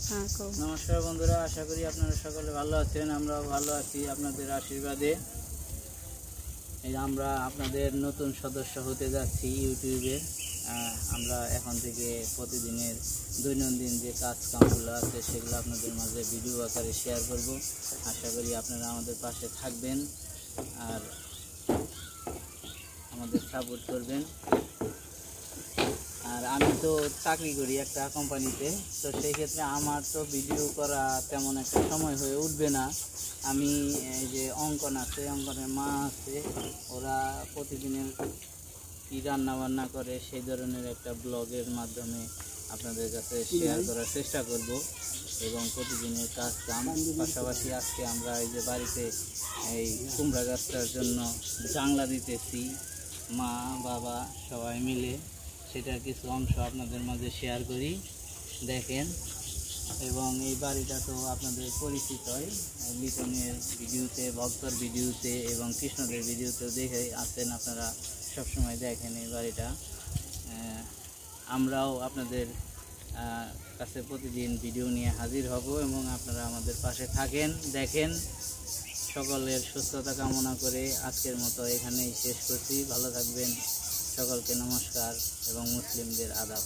নমস্কার বন্ধুরা, আশা করি আপনারা সকলে ভালো আছেন। আমরাও ভালো আছি আপনাদের আশীর্বাদে। এই আমরা আপনাদের নতুন সদস্য হতে যাচ্ছি ইউটিউবে। আমরা এখন থেকে প্রতিদিনের দৈনন্দিন যে কাজকামগুলো আছে সেগুলো আপনাদের মাঝে ভিডিও আকারে শেয়ার করব। আশা করি আপনারা আমাদের পাশে থাকবেন আর আমাদের সাপোর্ট করবেন। আর আমি তো চাকরি করি একটা কোম্পানিতে, তো সেই ক্ষেত্রে আমার তো ভিডিও করা তেমন একটা সময় হয়ে উঠবে না। আমি এই যে অঙ্কন আছে, অঙ্কনের মা আছে, ওরা প্রতিদিনের কী রান্নাবান্না করে সেই ধরনের একটা ব্লগের মাধ্যমে আপনাদের কাছে শেয়ার করার চেষ্টা করব এবং প্রতিদিনের কাজ কাম। পাশাপাশি আজকে আমরা এই যে বাড়িতে এই কুমড়া গাছটার জন্য জাংলা দিতেছি মা বাবা সবাই মিলে, সেটার কিছু অংশ আপনাদের মাঝে শেয়ার করি, দেখেন। এবং এই বাড়িটা তো আপনাদের পরিচিতই, লিটনের ভিডিওতে, ভক্তর ভিডিওতে এবং কৃষ্ণদের ভিডিওতেও দেখে আসেন, আপনারা সবসময় দেখেন এই বাড়িটা। আমরাও আপনাদের কাছে প্রতিদিন ভিডিও নিয়ে হাজির হব এবং আপনারা আমাদের পাশে থাকেন, দেখেন। সকলের সুস্থতা কামনা করে আজকের মতো এখানেই শেষ করছি। ভালো থাকবেন, সকলকে নমস্কার এবং মুসলিমদের আদাব।